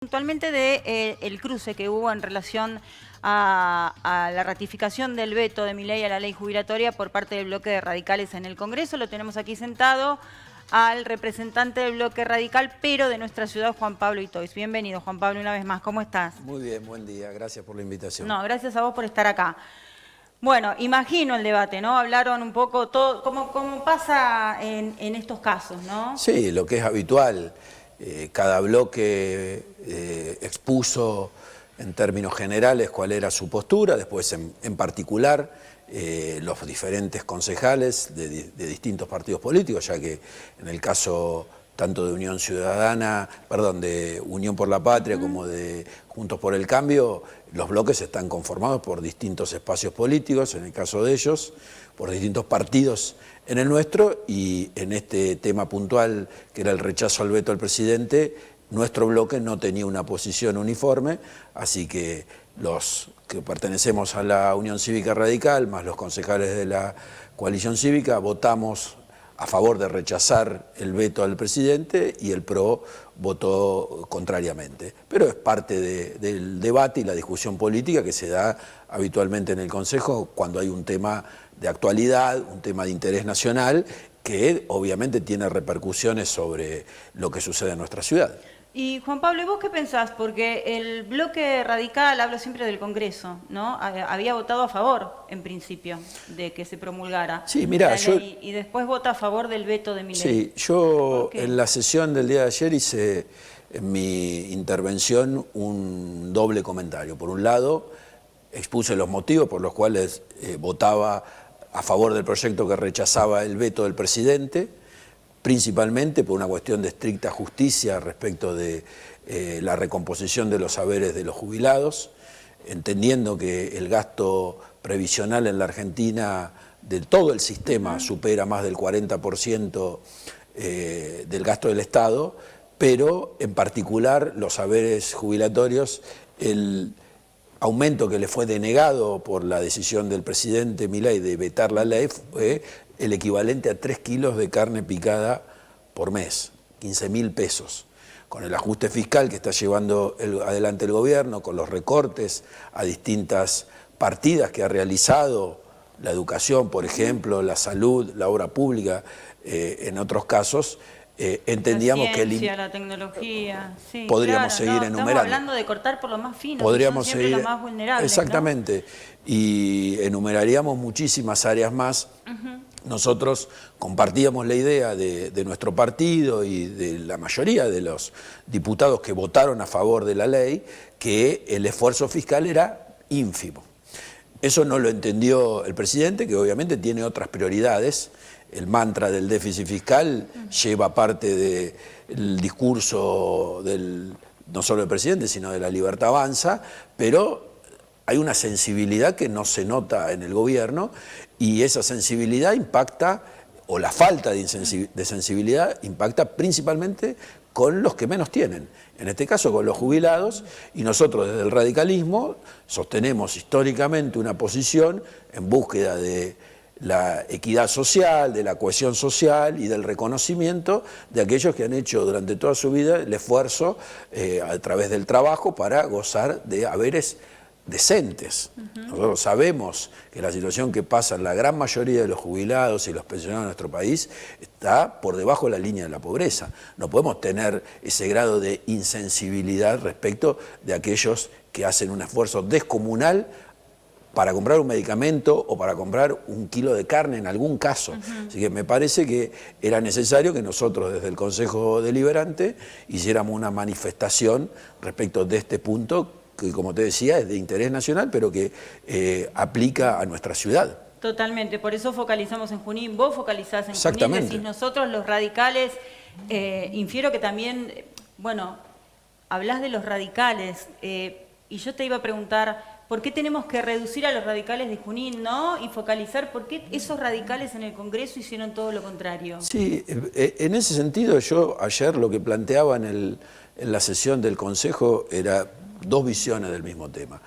Puntualmente de el cruce que hubo en relación a la ratificación del veto de Milei a la ley jubilatoria por parte del bloque de radicales en el Congreso. Lo tenemos aquí sentado al representante del bloque radical, pero de nuestra ciudad, Juan Pablo Itois. Bienvenido, Juan Pablo, una vez más. ¿Cómo estás? Muy bien, buen día. Gracias por la invitación. No, gracias a vos por estar acá. Bueno, imagino el debate, ¿no? Hablaron un poco todo, cómo pasa en estos casos, ¿no? Sí, lo que es habitual. Cada bloque expuso en términos generales cuál era su postura, después en particular los diferentes concejales de distintos partidos políticos, ya que en el caso tanto de Unión Ciudadana, perdón, de Unión por la Patria como de Juntos por el Cambio, los bloques están conformados por distintos espacios políticos, en el caso de ellos, por distintos partidos en el nuestro, y en este tema puntual, que era el rechazo al veto al presidente, nuestro bloque no tenía una posición uniforme, así que los que pertenecemos a la Unión Cívica Radical, más los concejales de la coalición cívica, votamos a favor de rechazar el veto al presidente y el PRO votó contrariamente. Pero es parte del debate y la discusión política que se da habitualmente en el Consejo cuando hay un tema de actualidad, un tema de interés nacional, que obviamente tiene repercusiones sobre lo que sucede en nuestra ciudad. Y Juan Pablo, ¿y vos qué pensás? Porque el bloque radical, hablo siempre del Congreso, ¿no? Había votado a favor, en principio, de que se promulgara la ley, y después vota a favor del veto de Milei. Sí, yo en la sesión del día de ayer hice en mi intervención un doble comentario. Por un lado, expuse los motivos por los cuales votaba a favor del proyecto que rechazaba el veto del presidente, principalmente por una cuestión de estricta justicia respecto de la recomposición de los haberes de los jubilados, entendiendo que el gasto previsional en la Argentina de todo el sistema supera más del 40% del gasto del Estado, pero en particular los haberes jubilatorios, el aumento que le fue denegado por la decisión del presidente Milei de vetar la ley fue el equivalente a 3 kilos de carne picada por mes, 15.000 pesos. Con el ajuste fiscal que está llevando adelante el gobierno, con los recortes a distintas partidas que ha realizado, la educación, por ejemplo, la salud, la obra pública, en otros casos, entendíamos la ciencia, la tecnología, sí, podríamos seguir enumerando. Estamos hablando de cortar por lo más fino, podríamos que son siempre seguir, los más vulnerables. Exactamente, ¿no? Y enumeraríamos muchísimas áreas más. Nosotros compartíamos la idea de nuestro partido y de la mayoría de los diputados que votaron a favor de la ley, que el esfuerzo fiscal era ínfimo. Eso no lo entendió el presidente, que obviamente tiene otras prioridades. El mantra del déficit fiscal lleva parte del discurso no solo del presidente, sino de la Libertad Avanza, pero hay una sensibilidad que no se nota en el gobierno, y esa sensibilidad impacta, o la falta de sensibilidad impacta principalmente con los que menos tienen, en este caso con los jubilados, y nosotros desde el radicalismo sostenemos históricamente una posición en búsqueda de la equidad social, de la cohesión social y del reconocimiento de aquellos que han hecho durante toda su vida el esfuerzo a través del trabajo para gozar de haberes decentes. Nosotros sabemos que la situación que pasa en la gran mayoría de los jubilados y los pensionados de nuestro país está por debajo de la línea de la pobreza. No podemos tener ese grado de insensibilidad respecto de aquellos que hacen un esfuerzo descomunal para comprar un medicamento o para comprar un kilo de carne en algún caso. Así que me parece que era necesario que nosotros desde el Consejo Deliberante hiciéramos una manifestación respecto de este punto que, como te decía, es de interés nacional, pero que aplica a nuestra ciudad. Totalmente, por eso focalizamos en Junín, vos focalizás en Junín, decís nosotros los radicales, infiero que también, bueno, hablás de los radicales, y yo te iba a preguntar, ¿por qué tenemos que reducir a los radicales de Junín, ¿no? Y focalizar, ¿por qué esos radicales en el Congreso hicieron todo lo contrario? Sí, en ese sentido yo ayer lo que planteaba en la sesión del Consejo era dos visiones del mismo tema.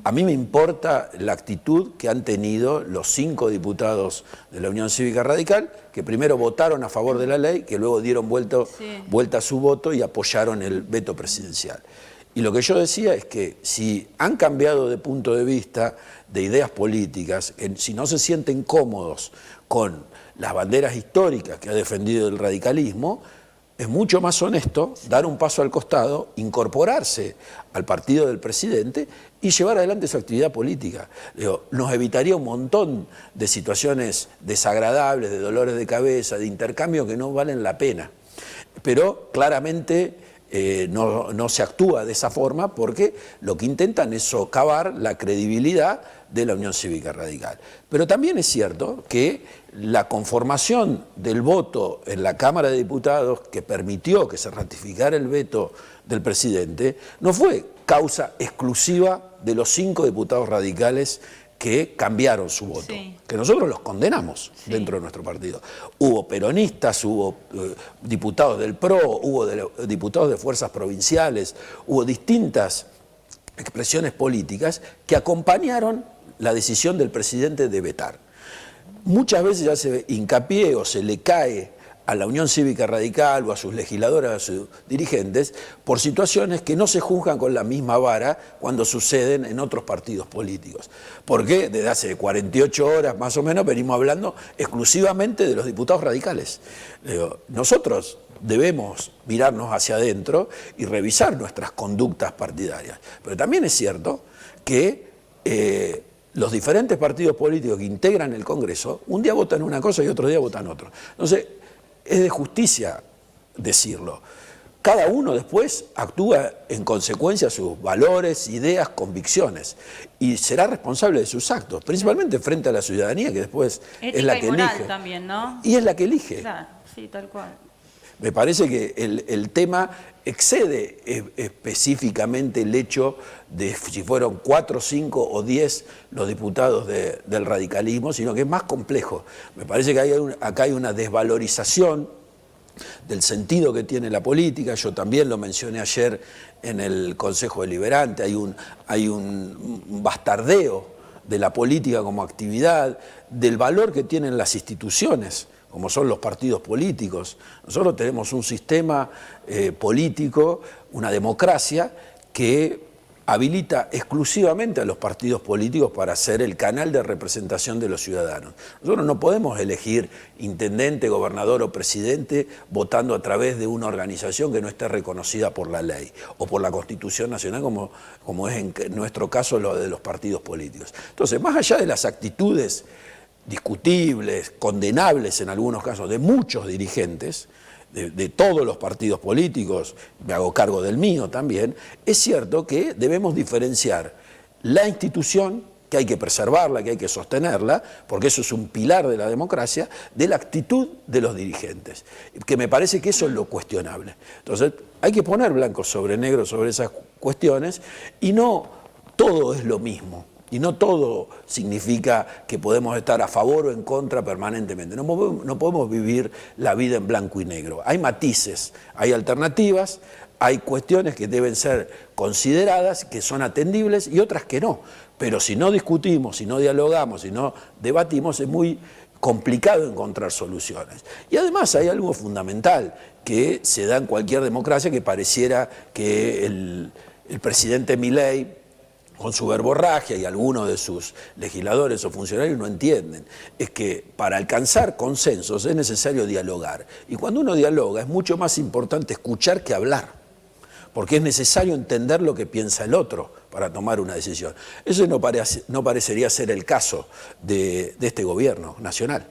A mí me importa la actitud que han tenido los 5 diputados de la Unión Cívica Radical, que primero votaron a favor de la ley, que luego dieron vuelta a su voto y apoyaron el veto presidencial. Y lo que yo decía es que si han cambiado de punto de vista, de ideas políticas, si no se sienten cómodos con las banderas históricas que ha defendido el radicalismo, es mucho más honesto dar un paso al costado, incorporarse al partido del presidente y llevar adelante su actividad política. Nos evitaría un montón de situaciones desagradables, de dolores de cabeza, de intercambio que no valen la pena. Pero claramente no se actúa de esa forma porque lo que intentan es socavar la credibilidad de la Unión Cívica Radical. Pero también es cierto que la conformación del voto en la Cámara de Diputados que permitió que se ratificara el veto del presidente no fue causa exclusiva de los 5 diputados radicales que cambiaron su voto, que nosotros los condenamos dentro de nuestro partido. Hubo peronistas, hubo diputados del PRO, hubo diputados de fuerzas provinciales, hubo distintas expresiones políticas que acompañaron la decisión del presidente de vetar. Muchas veces ya se hincapié o se le cae a la Unión Cívica Radical o a sus legisladores, a sus dirigentes, por situaciones que no se juzgan con la misma vara cuando suceden en otros partidos políticos. Porque desde hace 48 horas más o menos venimos hablando exclusivamente de los diputados radicales. Nosotros debemos mirarnos hacia adentro y revisar nuestras conductas partidarias. Pero también es cierto que los diferentes partidos políticos que integran el Congreso, un día votan una cosa y otro día votan otra. Entonces, es de justicia decirlo. Cada uno después actúa en consecuencia de sus valores, ideas, convicciones y será responsable de sus actos, principalmente frente a la ciudadanía que después ética es la y que moral elige. También, ¿no? Y es la que elige. Claro, sí, tal cual. Me parece que el tema excede específicamente el hecho de si fueron 4, 5 o 10 los diputados del radicalismo, sino que es más complejo. Me parece que acá hay una desvalorización del sentido que tiene la política. Yo también lo mencioné ayer en el Consejo Deliberante. Hay un bastardeo de la política como actividad, del valor que tienen las instituciones, como son los partidos políticos. Nosotros tenemos un sistema político, una democracia que habilita exclusivamente a los partidos políticos para ser el canal de representación de los ciudadanos. Nosotros no podemos elegir intendente, gobernador o presidente votando a través de una organización que no esté reconocida por la ley o por la Constitución Nacional, como es en nuestro caso lo de los partidos políticos. Entonces, más allá de las actitudes discutibles, condenables en algunos casos, de muchos dirigentes, de todos los partidos políticos, me hago cargo del mío también, es cierto que debemos diferenciar la institución, que hay que preservarla, que hay que sostenerla, porque eso es un pilar de la democracia, de la actitud de los dirigentes, que me parece que eso es lo cuestionable. Entonces, hay que poner blanco sobre negro sobre esas cuestiones y no todo es lo mismo. Y no todo significa que podemos estar a favor o en contra permanentemente. No podemos vivir la vida en blanco y negro. Hay matices, hay alternativas, hay cuestiones que deben ser consideradas, que son atendibles y otras que no. Pero si no discutimos, si no dialogamos, si no debatimos, es muy complicado encontrar soluciones. Y además hay algo fundamental que se da en cualquier democracia, que pareciera que el presidente Milei, con su verborragia, y algunos de sus legisladores o funcionarios no entienden, es que para alcanzar consensos es necesario dialogar. Y cuando uno dialoga es mucho más importante escuchar que hablar, porque es necesario entender lo que piensa el otro para tomar una decisión. Eso no parecería ser el caso de este gobierno nacional.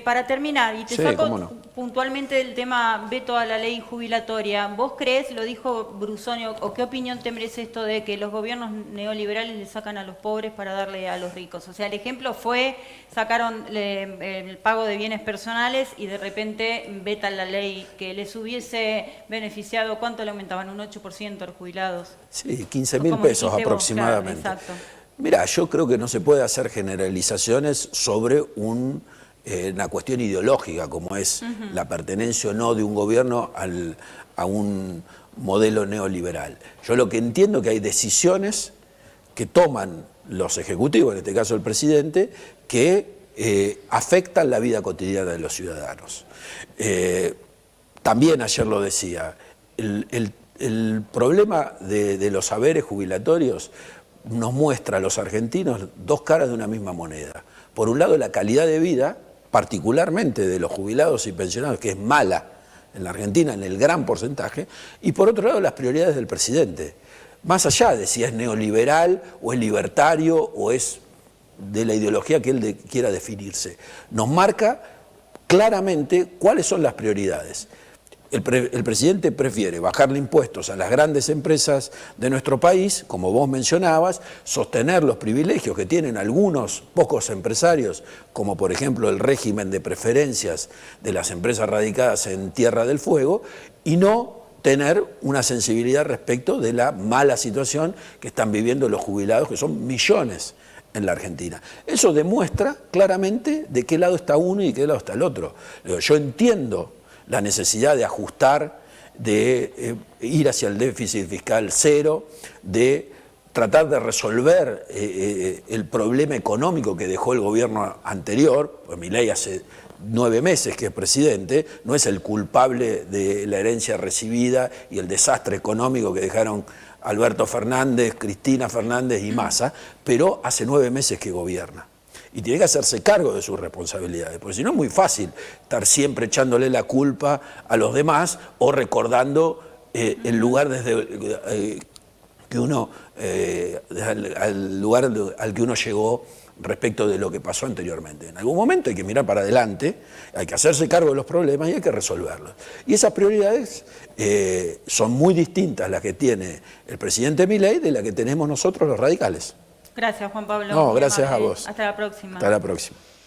Para terminar, y te saco puntualmente del tema veto a la ley jubilatoria, ¿vos crees, lo dijo Brusoni, o qué opinión te merece esto de que los gobiernos neoliberales le sacan a los pobres para darle a los ricos? O sea, el ejemplo fue, sacaron el pago de bienes personales y de repente vetan la ley que les hubiese beneficiado, ¿cuánto le aumentaban? ¿Un 8% a los jubilados? Sí, 15.000 pesos aproximadamente. Claro, exacto. Mirá, yo creo que no se puede hacer generalizaciones sobre una cuestión ideológica como es la pertenencia o no de un gobierno a un modelo neoliberal. Yo lo que entiendo es que hay decisiones que toman los ejecutivos, en este caso el presidente, que afectan la vida cotidiana de los ciudadanos. También ayer lo decía, el problema de los haberes jubilatorios nos muestra a los argentinos dos caras de una misma moneda. Por un lado, la calidad de vida, particularmente de los jubilados y pensionados, que es mala en la Argentina en el gran porcentaje, y por otro lado, las prioridades del presidente. Más allá de si es neoliberal o es libertario o es de la ideología que él quiera definirse, nos marca claramente cuáles son las prioridades. El presidente prefiere bajarle impuestos a las grandes empresas de nuestro país, como vos mencionabas, sostener los privilegios que tienen algunos pocos empresarios, como por ejemplo el régimen de preferencias de las empresas radicadas en Tierra del Fuego, y no tener una sensibilidad respecto de la mala situación que están viviendo los jubilados, que son millones en la Argentina. Eso demuestra claramente de qué lado está uno y de qué lado está el otro. Yo entiendo la necesidad de ajustar, de ir hacia el déficit fiscal cero, de tratar de resolver el problema económico que dejó el gobierno anterior. Pues Milei hace 9 meses que es presidente, no es el culpable de la herencia recibida y el desastre económico que dejaron Alberto Fernández, Cristina Fernández y Massa, pero hace 9 meses que gobierna. Y tiene que hacerse cargo de sus responsabilidades, porque si no es muy fácil estar siempre echándole la culpa a los demás o recordando el lugar desde que uno, al lugar al que uno llegó respecto de lo que pasó anteriormente. En algún momento hay que mirar para adelante, hay que hacerse cargo de los problemas y hay que resolverlos. Y esas prioridades son muy distintas las que tiene el presidente Milei de las que tenemos nosotros los radicales. Gracias, Juan Pablo. No, gracias a vos. Hasta la próxima. Hasta la próxima.